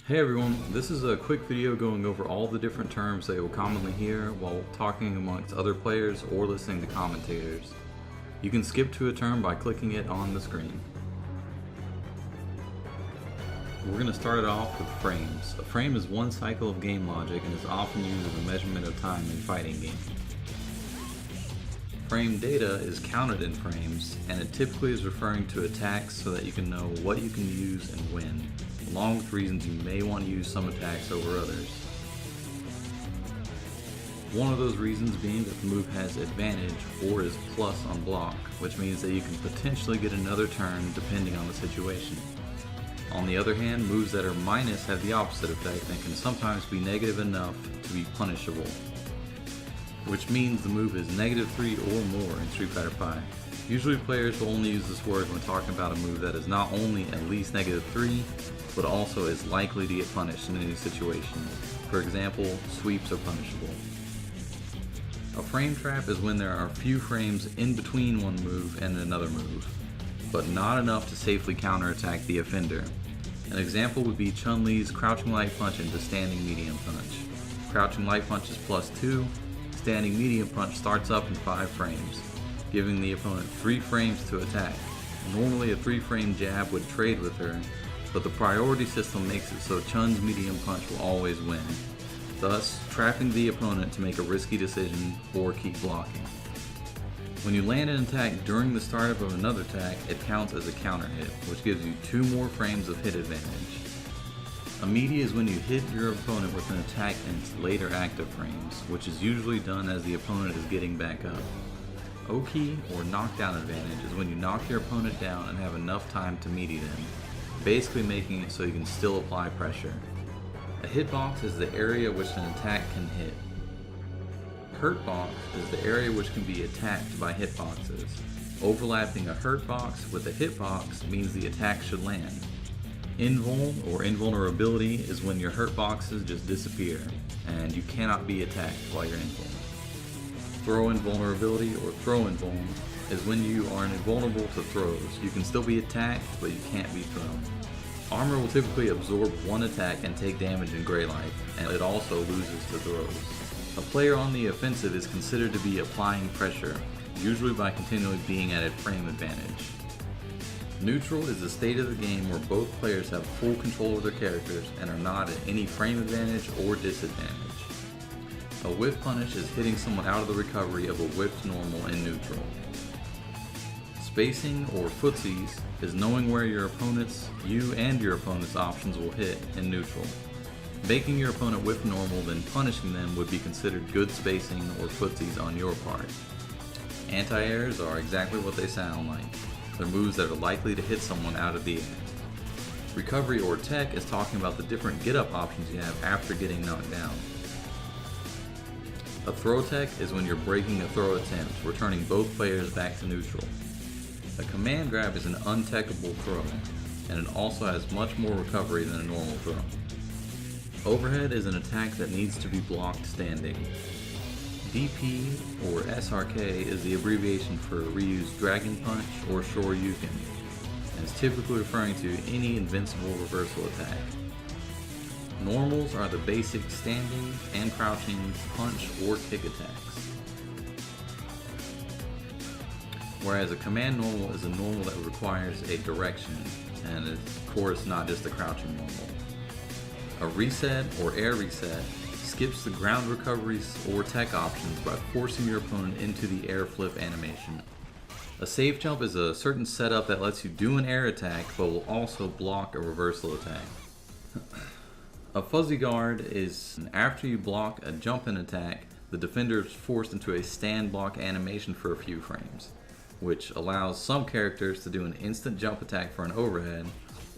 Hey everyone, this is a quick video going over all the different terms that you'll commonly hear while talking amongst other players or listening to commentators. You can skip to a term by clicking it on the screen. We're going to start it off with frames. A frame is one cycle of game logic and is often used as a measurement of time in fighting games. Frame data is counted in frames, and it typically is referring to attacks so that you can know what you can use and when, along with reasons you may want to use some attacks over others. One of those reasons being that the move has advantage or is plus on block, which means that you can potentially get another turn depending on the situation. On the other hand, moves that are minus have the opposite effect and can sometimes be negative enough to be punishable, which means the move is -3 or more in Street Fighter V. Usually players will only use this word when talking about a move that is not only at least -3, but also is likely to get punished in any situation. For example, sweeps are punishable. A frame trap is when there are few frames in between one move and another move, but not enough to safely counterattack the offender. An example would be Chun-Li's crouching light punch into standing medium punch. Crouching light punch is +2, standing medium punch starts up in 5 frames, giving the opponent 3 frames to attack. Normally a 3-frame jab would trade with her, but the priority system makes it so Chun's medium punch will always win, thus trapping the opponent to make a risky decision or keep blocking. When you land an attack during the startup of another attack, it counts as a counter hit, which gives you 2 more frames of hit advantage. Immediate is when you hit your opponent with an attack in its later active frames, which is usually done as the opponent is getting back up. Oki, or knockdown advantage, is when you knock your opponent down and have enough time to meaty them, basically making it so you can still apply pressure. A hitbox is the area which an attack can hit. Hurtbox is the area which can be attacked by hitboxes. Overlapping a hurtbox with a hitbox means the attack should land. Invuln, or invulnerability, is when your hurtboxes just disappear, and you cannot be attacked while you're invuln. Throw invulnerability, or throw invuln, is when you are invulnerable to throws. You can still be attacked, but you can't be thrown. Armor will typically absorb 1 attack and take damage in Grey Light, and it also loses to throws. A player on the offensive is considered to be applying pressure, usually by continually being at a frame advantage. Neutral is the state of the game where both players have full control of their characters and are not at any frame advantage or disadvantage. A whiff punish is hitting someone out of the recovery of a whiffed normal in neutral. Spacing, or footsies, is knowing where you and your opponent's options will hit in neutral. Making your opponent whiff normal, then punishing them would be considered good spacing or footsies on your part. Anti-airs are exactly what they sound like. They're moves that are likely to hit someone out of the air. Recovery, or tech, is talking about the different get-up options you have after getting knocked down. A throw tech is when you're breaking a throw attempt, returning both players back to neutral. A command grab is an untechable throw, and it also has much more recovery than a normal throw. Overhead is an attack that needs to be blocked standing. DP, or SRK, is the abbreviation for Ryu's Dragon Punch or Shoryuken, and is typically referring to any invincible reversal attack. Normals are the basic standing and crouching punch or kick attacks, whereas a command normal is a normal that requires a direction, and of course not just a crouching normal. A reset, or air reset, skips the ground recoveries or tech options by forcing your opponent into the air flip animation. A safe jump is a certain setup that lets you do an air attack but will also block a reversal attack. A fuzzy guard is after you block a jump in attack, the defender is forced into a stand block animation for a few frames, which allows some characters to do an instant jump attack for an overhead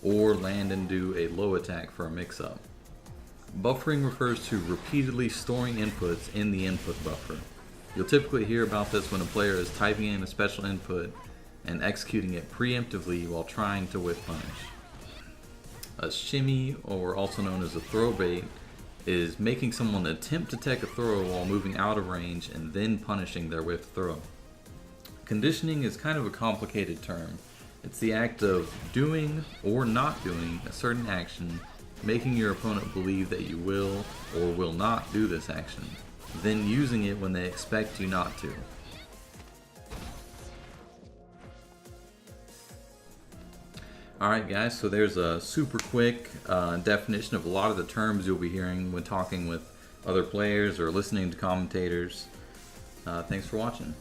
or land and do a low attack for a mix-up. Buffering refers to repeatedly storing inputs in the input buffer. You'll typically hear about this when a player is typing in a special input and executing it preemptively while trying to whiff punish. A shimmy, or also known as a throw bait, is making someone attempt to tech a throw while moving out of range and then punishing their whiff throw. Conditioning is kind of a complicated term. It's the act of doing or not doing a certain action making your opponent believe that you will or will not do this action, then using it when they expect you not to. Alright guys, so there's a super quick definition of a lot of the terms you'll be hearing when talking with other players or listening to commentators. Thanks for watching.